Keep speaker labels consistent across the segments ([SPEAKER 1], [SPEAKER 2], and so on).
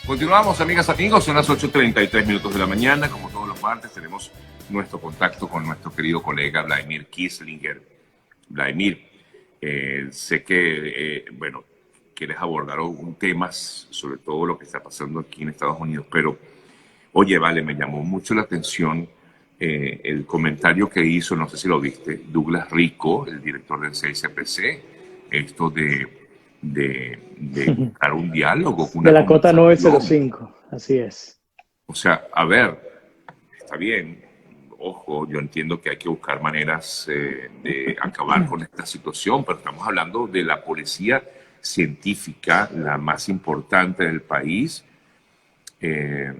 [SPEAKER 1] Continuamos, amigas, amigos, son las 8:33 de la mañana. Como todos los martes, tenemos nuestro contacto con nuestro querido colega Vladimir Kislinger. Vladimir, sé que, bueno, quieres abordar un temas, sobre todo lo que está pasando aquí en Estados Unidos, pero, oye, vale, me llamó mucho la atención el comentario que hizo, no sé si lo viste, Douglas Rico, el director del CSPC, esto de buscar un diálogo,
[SPEAKER 2] De
[SPEAKER 1] una
[SPEAKER 2] la cota
[SPEAKER 1] conversación.
[SPEAKER 2] 905, así es.
[SPEAKER 1] O sea, a ver, está bien, ojo, yo entiendo que hay que buscar maneras de acabar con esta situación, pero estamos hablando de la policía científica, la más importante del país, eh,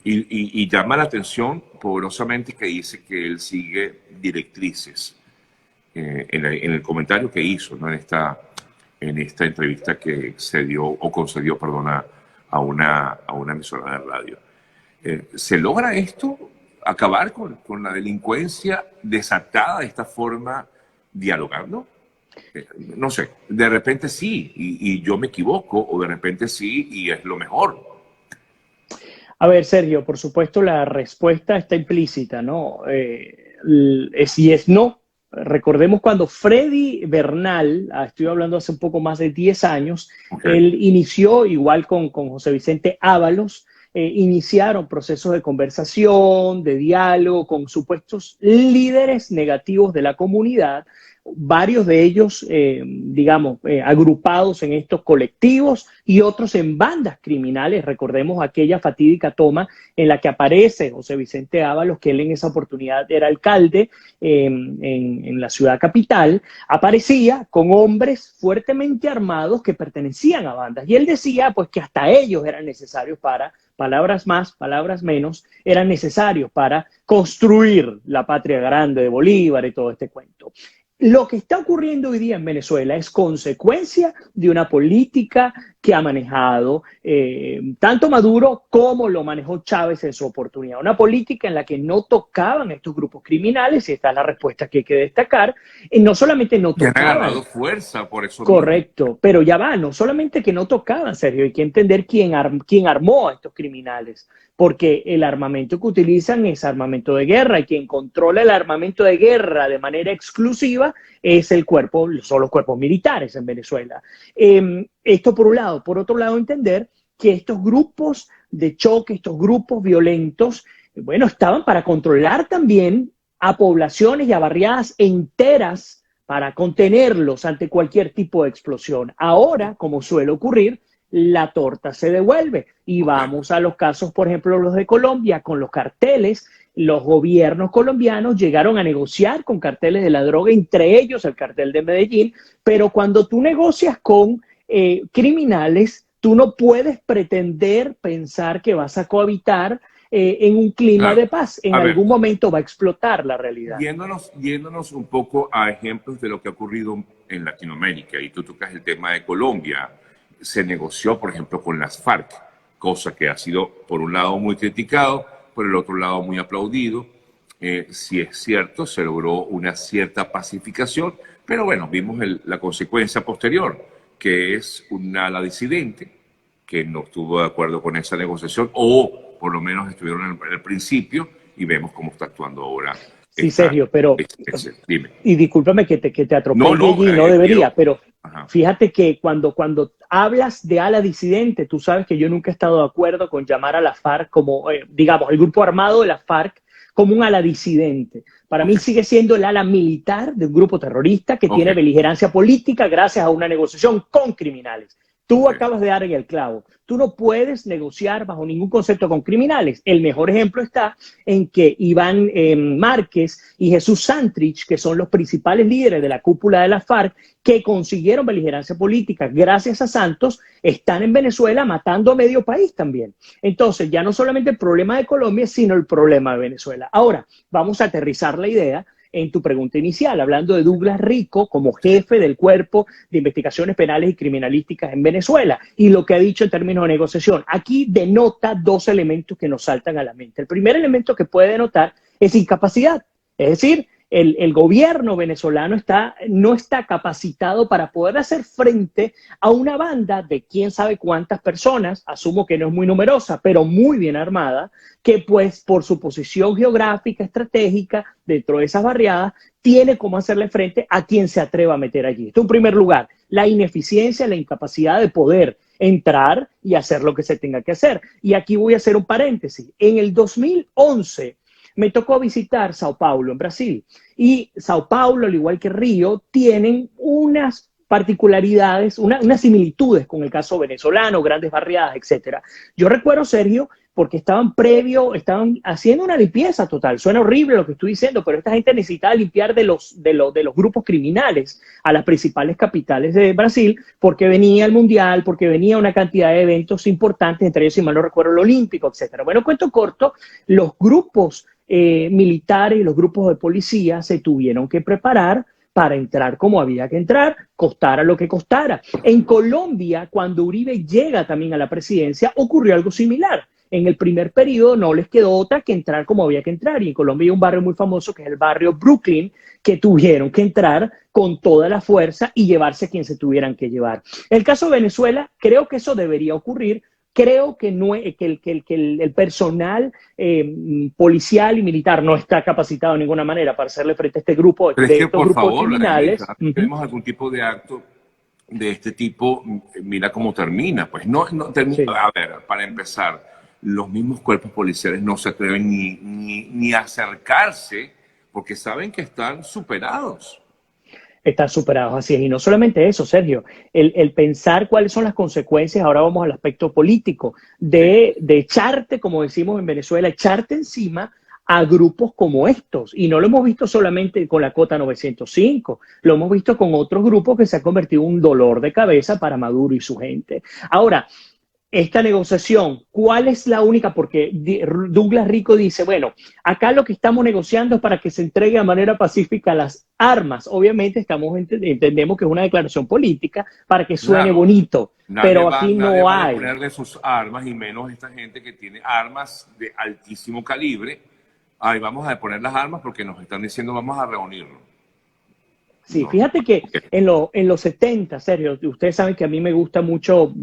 [SPEAKER 1] y llama la atención poderosamente que dice que él sigue directrices en el comentario que hizo, ¿no? En esta entrevista que se dio o concedió, perdona, a una emisora de radio. ¿Se logra esto? ¿Acabar con la delincuencia desatada de esta forma, dialogando? No sé, de repente sí, y yo me equivoco, o de repente sí, y es lo mejor.
[SPEAKER 2] A ver, Sergio, por supuesto la respuesta está implícita, ¿no? Es y es no. Recordemos cuando Freddy Bernal, estoy hablando hace un poco más de 10 años,
[SPEAKER 1] Okay.
[SPEAKER 2] él inició, igual con José Vicente Ábalos, iniciaron procesos de conversación, de diálogo con supuestos líderes negativos de la comunidad, varios de ellos, digamos, agrupados en estos colectivos y otros en bandas criminales. Recordemos aquella fatídica toma en la que aparece José Vicente Ábalos, que él en esa oportunidad era alcalde en la ciudad capital, aparecía con hombres fuertemente armados que pertenecían a bandas. Y él decía, pues, que hasta ellos eran necesarios para, palabras más, palabras menos, eran necesarios para construir la patria grande de Bolívar y todo este cuento. Lo que está ocurriendo hoy día en Venezuela es consecuencia de una política que ha manejado tanto Maduro como lo manejó Chávez en su oportunidad. Una política en la que no tocaban estos grupos criminales, y esta es la respuesta que hay que destacar, y no solamente no
[SPEAKER 1] Y han
[SPEAKER 2] tocaban.
[SPEAKER 1] agarrado fuerza por eso mismo.
[SPEAKER 2] Correcto, pero ya va, no solamente que no tocaban, Sergio, hay que entender quién armó a estos criminales, porque el armamento que utilizan es armamento de guerra y quien controla el armamento de guerra de manera exclusiva es son los cuerpos militares en Venezuela. Esto por un lado. Por otro lado, entender que estos grupos de choque, estos grupos violentos, bueno, estaban para controlar también a poblaciones y a barriadas enteras para contenerlos ante cualquier tipo de explosión. Ahora, como suele ocurrir, la torta se devuelve y
[SPEAKER 1] Okay.
[SPEAKER 2] vamos a los casos, por ejemplo, los de Colombia, con los carteles. Los gobiernos colombianos llegaron a negociar con carteles de la droga, entre ellos el cartel de Medellín, pero cuando tú negocias con criminales, tú no puedes pretender pensar que vas a cohabitar en un clima
[SPEAKER 1] Claro.
[SPEAKER 2] de paz. En
[SPEAKER 1] A ver,
[SPEAKER 2] algún momento va a explotar la realidad.
[SPEAKER 1] yéndonos un poco a ejemplos de lo que ha ocurrido en Latinoamérica, y tú tocas el tema de Colombia, se negoció, por ejemplo, con las FARC, cosa que ha sido, por un lado, muy criticado, por el otro lado, muy aplaudido. Si es cierto, se logró una cierta pacificación, pero bueno, vimos la consecuencia posterior, que es una ala disidente que no estuvo de acuerdo con esa negociación, o por lo menos estuvieron en el principio, y vemos cómo está actuando ahora
[SPEAKER 2] Sí,
[SPEAKER 1] esta
[SPEAKER 2] Sergio, pero,
[SPEAKER 1] especie. Dime.
[SPEAKER 2] y discúlpame que te
[SPEAKER 1] No,
[SPEAKER 2] atropelle
[SPEAKER 1] no,
[SPEAKER 2] allí, no debería,
[SPEAKER 1] quiero.
[SPEAKER 2] pero
[SPEAKER 1] Ajá.
[SPEAKER 2] fíjate que cuando hablas de ala disidente, tú sabes que yo nunca he estado de acuerdo con llamar a la FARC como, digamos, el grupo armado de la FARC como un ala disidente. Para mí
[SPEAKER 1] Ok,
[SPEAKER 2] sigue siendo el ala militar de un grupo terrorista que
[SPEAKER 1] ok,
[SPEAKER 2] tiene beligerancia política gracias a una negociación con criminales. Tú
[SPEAKER 1] ok.
[SPEAKER 2] acabas de dar en el clavo. Tú no puedes negociar bajo ningún concepto con criminales. El mejor ejemplo está en que Iván Márquez y Jesús Santrich, que son los principales líderes de la cúpula de la FARC, que consiguieron beligerancia política gracias a Santos, están en Venezuela matando a medio país también. Entonces, ya no solamente el problema de Colombia, sino el problema de Venezuela. Ahora, vamos a aterrizar la idea en tu pregunta inicial, hablando de Douglas Rico como jefe del Cuerpo de Investigaciones Penales y Criminalísticas en Venezuela y lo que ha dicho en términos de negociación. Aquí denota dos elementos que nos saltan a la mente. El primer elemento que puede denotar es incapacidad, es decir, el gobierno venezolano no está capacitado para poder hacer frente a una banda de quién sabe cuántas personas, asumo que no es muy numerosa, pero muy bien armada, que pues por su posición geográfica, estratégica, dentro de esas barriadas, tiene cómo hacerle frente a quien se atreva a meter allí. Esto en primer lugar, la ineficiencia, la incapacidad de poder entrar y hacer lo que se tenga que hacer. Y aquí voy a hacer un paréntesis. En el 2011 me tocó visitar Sao Paulo, en Brasil. Y Sao Paulo, al igual que Río, tienen unas particularidades, unas similitudes con el caso venezolano, grandes barriadas, etcétera. Yo recuerdo, Sergio, porque estaban haciendo una limpieza total. Suena horrible lo que estoy diciendo, pero esta gente necesitaba limpiar de los grupos criminales a las principales capitales de Brasil, porque venía el Mundial, porque venía una cantidad de eventos importantes, entre ellos, si mal no recuerdo, el Olímpico, etcétera. Bueno, cuento corto, los grupos militares y los grupos de policía se tuvieron que preparar para entrar como había que entrar, costara lo que costara. En Colombia, cuando Uribe llega también a la presidencia, ocurrió algo similar. En el primer periodo no les quedó otra que entrar como había que entrar. Y en Colombia hay un barrio muy famoso que es el barrio Brooklyn, que tuvieron que entrar con toda la fuerza y llevarse a quien se tuvieran que llevar. En el caso de Venezuela, creo que eso debería ocurrir. Creo que, el personal policial y militar no está capacitado de ninguna manera para hacerle frente a este grupo
[SPEAKER 1] Pero
[SPEAKER 2] de
[SPEAKER 1] es que,
[SPEAKER 2] estos
[SPEAKER 1] por
[SPEAKER 2] grupos
[SPEAKER 1] favor,
[SPEAKER 2] criminales.
[SPEAKER 1] tenemos algún tipo de acto de este tipo, mira cómo termina. Pues no termina.
[SPEAKER 2] Sí.
[SPEAKER 1] A ver, para empezar, los mismos cuerpos policiales no se atreven ni a acercarse porque saben que están superados.
[SPEAKER 2] Están superados, así es. Y no solamente eso, Sergio, el pensar cuáles son las consecuencias, ahora vamos al aspecto político, de echarte, como decimos en Venezuela, echarte encima a grupos como estos. Y no lo hemos visto solamente con la Cota 905, lo hemos visto con otros grupos que se han convertido en un dolor de cabeza para Maduro y su gente. Ahora, esta negociación, ¿cuál es la única? Porque Douglas Rico dice, bueno, acá lo que estamos negociando es para que se entregue de manera pacífica las armas. Obviamente entendemos que es una declaración política para que suene
[SPEAKER 1] Claro,
[SPEAKER 2] bonito, pero aquí
[SPEAKER 1] nadie
[SPEAKER 2] no
[SPEAKER 1] va a
[SPEAKER 2] hay.
[SPEAKER 1] ponerle sus armas, y menos esta gente que tiene armas de altísimo calibre. Ahí vamos a poner las armas porque nos están diciendo vamos a reunirnos.
[SPEAKER 2] Sí,
[SPEAKER 1] No,
[SPEAKER 2] fíjate que en los 70, Sergio, ustedes saben que a mí me gusta mucho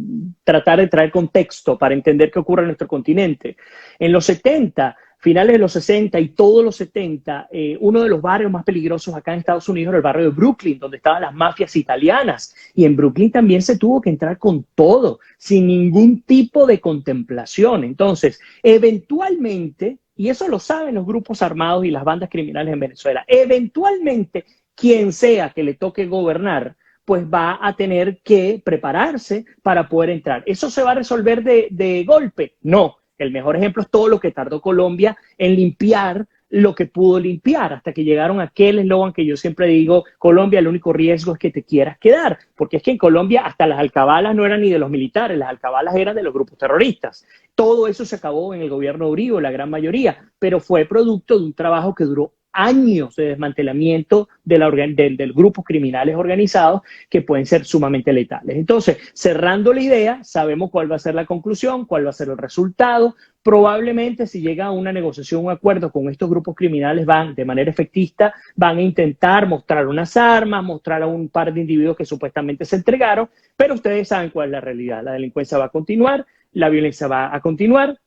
[SPEAKER 2] tratar de traer contexto para entender qué ocurre en nuestro continente. En los 70, finales de los 60 y todos los 70, uno de los barrios más peligrosos acá en Estados Unidos era el barrio de Brooklyn, donde estaban las mafias italianas. Y en Brooklyn también se tuvo que entrar con todo, sin ningún tipo de contemplación. Entonces, eventualmente, y eso lo saben los grupos armados y las bandas criminales en Venezuela, eventualmente quien sea que le toque gobernar, pues va a tener que prepararse para poder entrar. ¿Eso se va a resolver de golpe? No. El mejor ejemplo es todo lo que tardó Colombia en limpiar lo que pudo limpiar, hasta que llegaron a aquel eslogan que yo siempre digo, Colombia, el único riesgo es que te quieras quedar, porque es que en Colombia hasta las alcabalas no eran ni de los militares, las alcabalas eran de los grupos terroristas. Todo eso se acabó en el gobierno de Uribe, la gran mayoría, pero fue producto de un trabajo que duró años de desmantelamiento del grupos criminales organizados que pueden ser sumamente letales. Entonces, cerrando la idea, sabemos cuál va a ser la conclusión, cuál va a ser el resultado. Probablemente si llega a una negociación, un acuerdo con estos grupos criminales, van de manera efectista, van a intentar mostrar unas armas, mostrar a un par de individuos que supuestamente se entregaron, pero ustedes saben cuál es la realidad. La delincuencia va a continuar, la violencia va a continuar,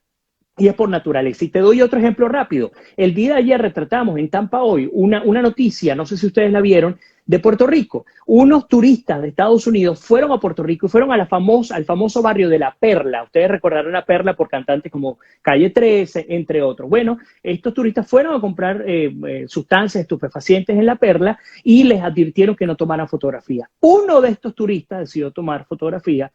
[SPEAKER 2] y es por naturaleza. Y te doy otro ejemplo rápido. El día de ayer retratamos en Tampa Hoy una noticia, no sé si ustedes la vieron, de Puerto Rico. Unos turistas de Estados Unidos fueron a Puerto Rico y fueron al famoso barrio de La Perla. Ustedes recordarán La Perla por cantantes como Calle 13, entre otros. Bueno, estos turistas fueron a comprar sustancias estupefacientes en La Perla y les advirtieron que no tomaran fotografía. Uno de estos turistas decidió tomar fotografía,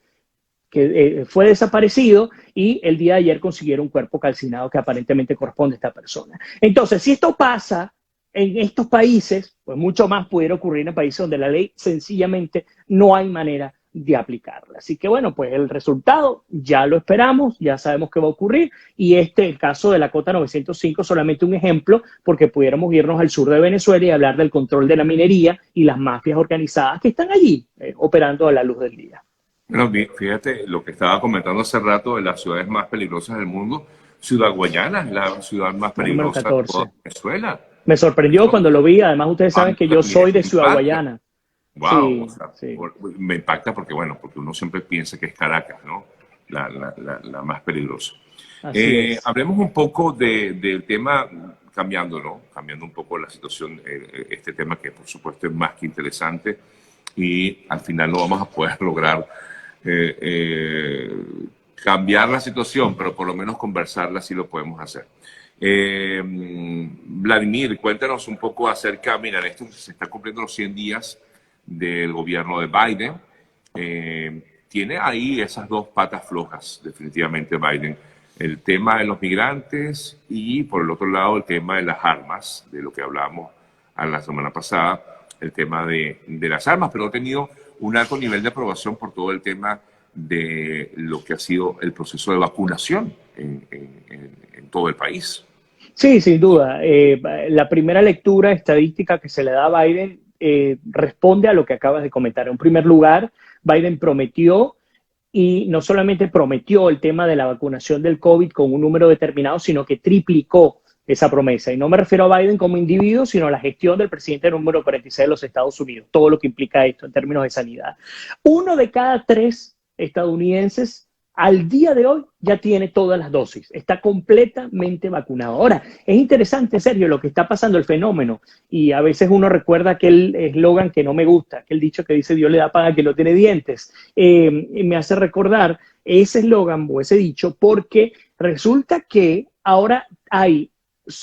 [SPEAKER 2] que fue desaparecido, y el día de ayer consiguieron un cuerpo calcinado que aparentemente corresponde a esta persona. Entonces, si esto pasa en estos países, pues mucho más pudiera ocurrir en países donde la ley sencillamente no hay manera de aplicarla. Así que bueno, pues el resultado ya lo esperamos, ya sabemos qué va a ocurrir, y el caso de la Cota 905 es solamente un ejemplo, porque pudiéramos irnos al sur de Venezuela y hablar del control de la minería y las mafias organizadas que están allí operando a la luz del día.
[SPEAKER 1] Bueno, fíjate lo que estaba comentando hace rato de las ciudades más peligrosas del mundo. Ciudad Guayana es la ciudad más
[SPEAKER 2] La número
[SPEAKER 1] peligrosa de
[SPEAKER 2] 14.
[SPEAKER 1] toda Venezuela.
[SPEAKER 2] Me sorprendió cuando lo vi. Además, ustedes
[SPEAKER 1] A
[SPEAKER 2] saben
[SPEAKER 1] mí
[SPEAKER 2] que yo
[SPEAKER 1] también
[SPEAKER 2] soy de
[SPEAKER 1] me
[SPEAKER 2] Ciudad
[SPEAKER 1] impacta.
[SPEAKER 2] Guayana.
[SPEAKER 1] Wow, o
[SPEAKER 2] Sí,
[SPEAKER 1] sea,
[SPEAKER 2] sí.
[SPEAKER 1] me impacta porque, bueno, porque uno siempre piensa que es Caracas, ¿no? La más peligrosa.
[SPEAKER 2] Así es.
[SPEAKER 1] Hablemos un poco del tema, cambiando, ¿no? Cambiando un poco la situación, este tema que por supuesto es más que interesante y al final no vamos a poder lograr eh, eh, cambiar la situación, pero por lo menos conversarla sí lo podemos hacer. Vladimir, cuéntanos un poco acerca, mira, en esto se están cumpliendo los 100 días del gobierno de Biden. Tiene ahí esas dos patas flojas, definitivamente Biden. El tema de los migrantes y por el otro lado el tema de las armas, de lo que hablamos a la semana pasada, el tema de las armas, pero ha tenido un alto nivel de aprobación por todo el tema de lo que ha sido el proceso de vacunación en todo el país.
[SPEAKER 2] Sí, sin duda. La primera lectura estadística que se le da a Biden responde a lo que acabas de comentar. En primer lugar, Biden prometió y no solamente prometió el tema de la vacunación del COVID con un número determinado, sino que triplicó esa promesa. Y no me refiero a Biden como individuo, sino a la gestión del presidente número 46 de los Estados Unidos, todo lo que implica esto en términos de sanidad. Uno de cada tres estadounidenses al día de hoy ya tiene todas las dosis, está completamente vacunado. Ahora, es interesante, Sergio, lo que está pasando, el fenómeno, y a veces uno recuerda aquel eslogan que no me gusta, aquel dicho que dice Dios le da pan al que no tiene dientes. Me hace recordar ese eslogan o ese dicho porque resulta que ahora hay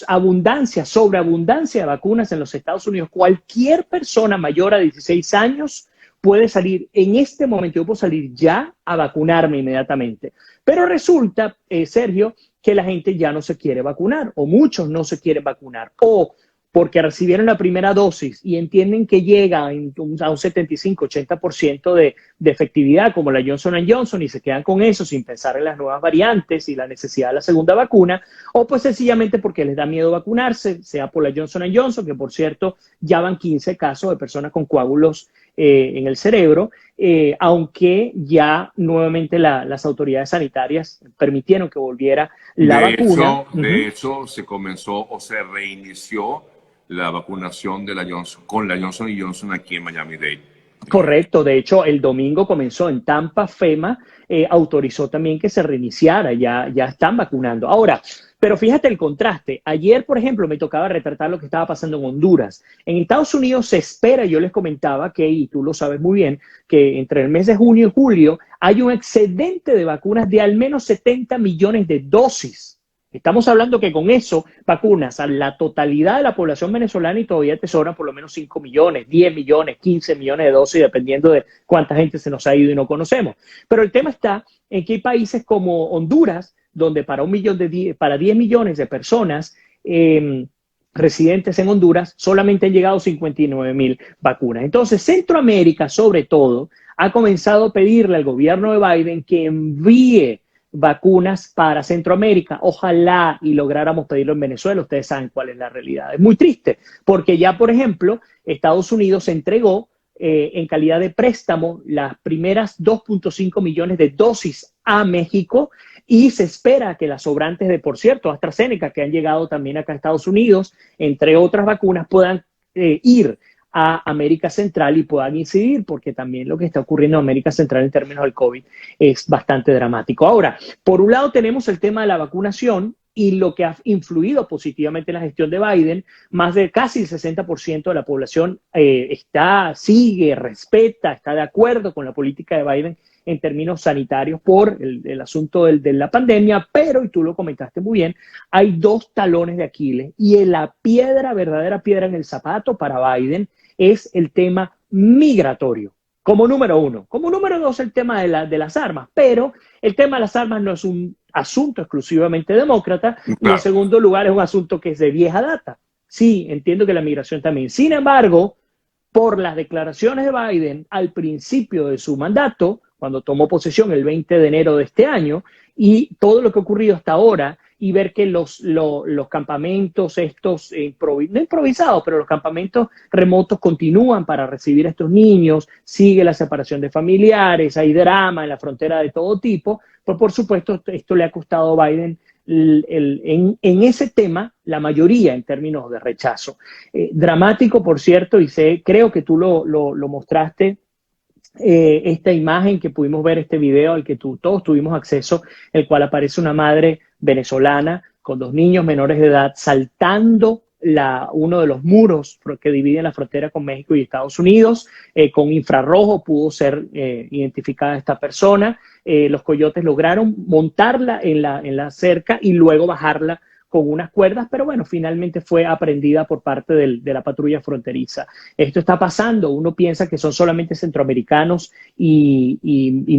[SPEAKER 2] abundancia, sobreabundancia de vacunas en los Estados Unidos. Cualquier persona mayor a 16 años puede salir en este momento, yo puedo salir ya a vacunarme inmediatamente. Pero resulta, Sergio, que la gente ya no se quiere vacunar o muchos no se quieren vacunar o porque recibieron la primera dosis y entienden que llega a un 75-80% de efectividad como la Johnson Johnson y se quedan con eso sin pensar en las nuevas variantes y la necesidad de la segunda vacuna, o pues sencillamente porque les da miedo vacunarse, sea por la Johnson Johnson, que por cierto ya van 15 casos de personas con coágulos en el cerebro, aunque ya nuevamente las autoridades sanitarias permitieron que volviera la vacuna.
[SPEAKER 1] De hecho, se comenzó o se reinició la vacunación de la Johnson, con la Johnson Johnson aquí en Miami-Dade.
[SPEAKER 2] Correcto, de hecho el domingo comenzó en Tampa, FEMA autorizó también que se reiniciara, ya están vacunando. Ahora, pero fíjate el contraste. Ayer, por ejemplo, me tocaba retratar lo que estaba pasando en Honduras. En Estados Unidos se espera, yo les comentaba que, y tú lo sabes muy bien, que entre el mes de junio y julio hay un excedente de vacunas de al menos 70 millones de dosis. Estamos hablando que con eso vacunas a la totalidad de la población venezolana y todavía te sobran por lo menos 5 millones, 10 millones, 15 millones de dosis, dependiendo de cuánta gente se nos ha ido y no conocemos. Pero el tema está en que hay países como Honduras, donde para 10 millones de personas residentes en Honduras solamente han llegado 59,000 vacunas. Entonces, Centroamérica, sobre todo, ha comenzado a pedirle al gobierno de Biden que envíe vacunas para Centroamérica. Ojalá y lográramos pedirlo en Venezuela. Ustedes saben cuál es la realidad. Es muy triste porque ya, por ejemplo, Estados Unidos entregó en calidad de préstamo las primeras 2.5 millones de dosis a México y se espera que las sobrantes de, por cierto, AstraZeneca, que han llegado también acá a Estados Unidos, entre otras vacunas, puedan ir a América Central y puedan incidir, porque también lo que está ocurriendo en América Central en términos del COVID es bastante dramático. Ahora, por un lado tenemos el tema de la vacunación y lo que ha influido positivamente en la gestión de Biden, más de casi el 60% de la población sigue, respeta, está de acuerdo con la política de Biden en términos sanitarios por el asunto de la pandemia, pero, y tú lo comentaste muy bien, hay dos talones de Aquiles y la verdadera piedra en el zapato para Biden es el tema migratorio, como número uno. Como número dos, el tema de las armas, pero el tema de las armas no es un asunto exclusivamente demócrata y en
[SPEAKER 1] Claro.
[SPEAKER 2] segundo lugar es un asunto que es de vieja data. Sí, entiendo que la migración también. Sin embargo, por las declaraciones de Biden al principio de su mandato, cuando tomó posesión el 20 de enero de este año, y todo lo que ha ocurrido hasta ahora, y ver que los campamentos estos, no improvisados, pero los campamentos remotos continúan para recibir a estos niños, sigue la separación de familiares, hay drama en la frontera de todo tipo, pues por supuesto esto le ha costado a Biden en ese tema la mayoría en términos de rechazo. Dramático, por cierto, y creo que tú lo mostraste, esta imagen que pudimos ver, este video al que todos tuvimos acceso, el cual aparece una madre venezolana con 2 niños menores de edad saltando uno de los muros que dividen la frontera con México y Estados Unidos. Con infrarrojo pudo ser identificada esta persona. Los coyotes lograron montarla en la cerca y luego bajarla con unas cuerdas, pero bueno, finalmente fue aprendida por parte de la patrulla fronteriza. Esto está pasando, uno piensa que son solamente centroamericanos y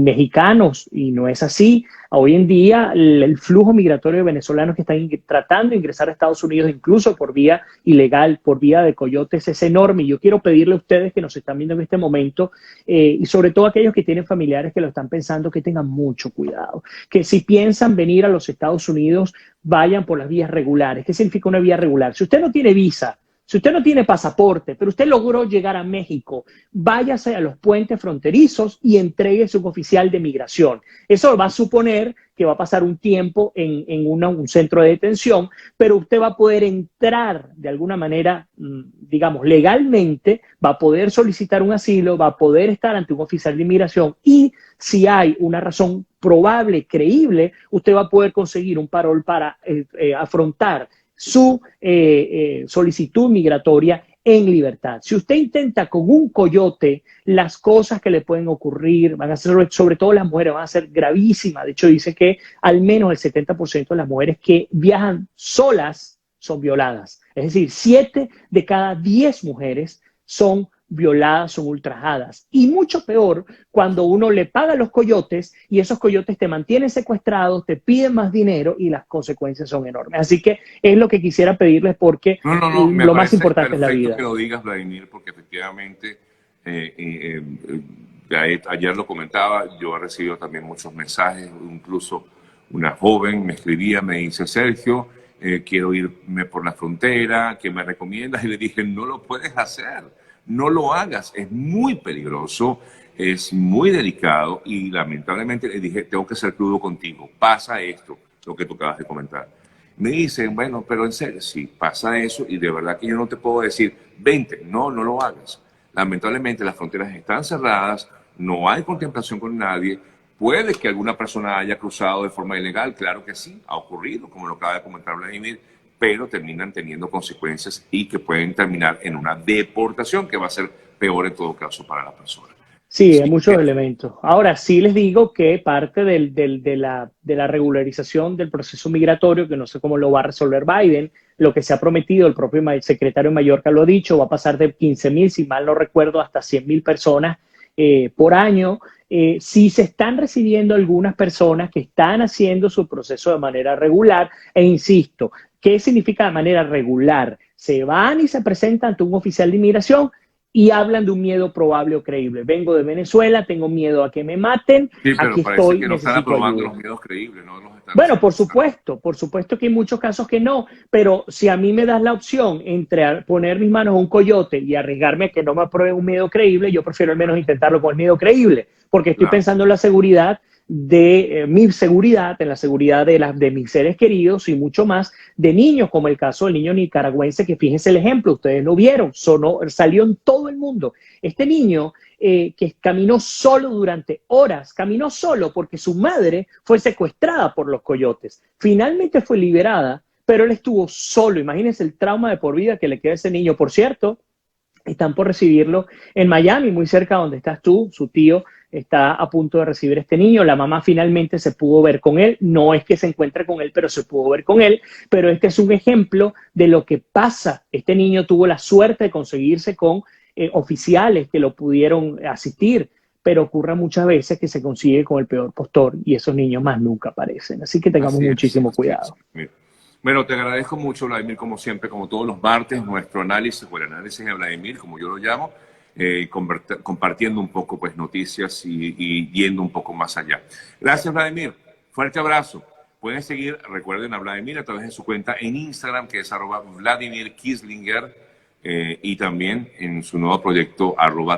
[SPEAKER 2] mexicanos, y no es así. Hoy en día el flujo migratorio de venezolanos que están tratando de ingresar a Estados Unidos, incluso por vía ilegal, por vía de coyotes, es enorme. Y yo quiero pedirle a ustedes que nos están viendo en este momento, y sobre todo aquellos que tienen familiares que lo están pensando, que tengan mucho cuidado, que si piensan venir a los Estados Unidos, vayan por las vías regulares. ¿Qué significa una vía regular? Si usted no tiene visa, si usted no tiene pasaporte, pero usted logró llegar a México, váyase a los puentes fronterizos y entréguese un oficial de migración. Eso va a suponer que va a pasar un tiempo en un centro de detención, pero usted va a poder entrar de alguna manera, digamos, legalmente, va a poder solicitar un asilo, va a poder estar ante un oficial de inmigración y si hay una razón probable, creíble, usted va a poder conseguir un parol para afrontar su solicitud migratoria en libertad. Si usted intenta con un coyote, las cosas que le pueden ocurrir van a ser, sobre todo las mujeres, van a ser gravísimas. De hecho, dice que al menos el 70% de las mujeres que viajan solas son violadas. Es decir, 7 de cada 10 mujeres son violadas, son ultrajadas. Y mucho peor cuando uno le paga a los coyotes y esos coyotes te mantienen secuestrados, te piden más dinero y las consecuencias son enormes. Así que es lo que quisiera pedirles porque
[SPEAKER 1] me
[SPEAKER 2] lo más importante es la
[SPEAKER 1] perfecto
[SPEAKER 2] vida.
[SPEAKER 1] que lo digas, Vladimir, porque efectivamente ayer lo comentaba, yo he recibido también muchos mensajes, incluso una joven me escribía, me dice, Sergio, quiero irme por la frontera, ¿qué me recomiendas? Y le dije, no lo puedes hacer, no lo hagas, es muy peligroso, es muy delicado y lamentablemente le dije, tengo que ser crudo contigo, pasa esto, lo que tú acabas de comentar. Me dicen, bueno, pero en serio, si pasa eso y de verdad que yo no te puedo decir, vente, no lo hagas. Lamentablemente las fronteras están cerradas, no hay contemplación con nadie, puede que alguna persona haya cruzado de forma ilegal, claro que sí, ha ocurrido, como lo acaba de comentar Vladimir, pero terminan teniendo consecuencias y que pueden terminar en una deportación que va a ser peor en todo caso para la persona.
[SPEAKER 2] Sí, hay
[SPEAKER 1] Así
[SPEAKER 2] muchos
[SPEAKER 1] que,
[SPEAKER 2] elementos. Ahora, sí les digo que parte de la regularización del proceso migratorio, que no sé cómo lo va a resolver Biden, lo que se ha prometido, el propio secretario de Mallorca lo ha dicho, va a pasar de 15,000, si mal no recuerdo, hasta 100,000 personas por año. Sí se están recibiendo algunas personas que están haciendo su proceso de manera regular, e insisto, ¿qué significa de manera regular? Se van y se presentan ante un oficial de inmigración y hablan de un miedo probable o creíble. Vengo de Venezuela, tengo miedo a que me maten,
[SPEAKER 1] sí, pero
[SPEAKER 2] aquí
[SPEAKER 1] parece
[SPEAKER 2] estoy,
[SPEAKER 1] que no están
[SPEAKER 2] necesito
[SPEAKER 1] aprobando
[SPEAKER 2] ayuda.
[SPEAKER 1] los miedos creíbles, no los están
[SPEAKER 2] Bueno,
[SPEAKER 1] haciendo.
[SPEAKER 2] por supuesto que hay muchos casos que no, pero si a mí me das la opción entre poner mis manos a un coyote y arriesgarme a que no me aprueben un miedo creíble, yo prefiero al menos intentarlo con el miedo creíble, porque estoy
[SPEAKER 1] Claro.
[SPEAKER 2] pensando en la seguridad de mi seguridad, en la seguridad de mis seres queridos y mucho más de niños, como el caso del niño nicaragüense, que fíjense el ejemplo, ustedes lo vieron, salió en todo el mundo. Este niño que caminó solo durante horas, caminó solo porque su madre fue secuestrada por los coyotes. Finalmente fue liberada, pero él estuvo solo. Imagínense el trauma de por vida que le queda a ese niño. Por cierto, están por recibirlo en Miami, muy cerca donde estás tú. Su tío está a punto de recibir a este niño. La mamá finalmente se pudo ver con él. No es que se encuentre con él, pero se pudo ver con él. Pero este es un ejemplo de lo que pasa. Este niño tuvo la suerte de conseguirse con oficiales que lo pudieron asistir, pero ocurre muchas veces que se consigue con el peor postor y esos niños más nunca aparecen. Así que tengamos
[SPEAKER 1] Así es,
[SPEAKER 2] muchísimo
[SPEAKER 1] así es.
[SPEAKER 2] cuidado.
[SPEAKER 1] Mira. Bueno, te agradezco mucho, Vladimir, como siempre, como todos los martes, nuestro análisis o el análisis de Vladimir, como yo lo llamo, compartiendo un poco pues, noticias y yendo un poco más allá. Gracias, Vladimir. Fuerte abrazo. Pueden seguir, recuerden a Vladimir a través de su cuenta en Instagram, que es @VladimirKislinger, y también en su nuevo proyecto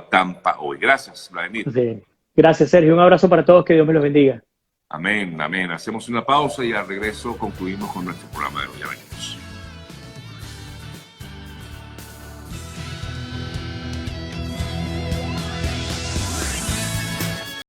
[SPEAKER 1] @TampaHoy. Gracias, Vladimir.
[SPEAKER 2] Sí. Gracias, Sergio. Un abrazo para todos. Que Dios me los bendiga.
[SPEAKER 1] Amén, amén. Hacemos una pausa y al regreso concluimos con nuestro programa de hoy. Ya venimos.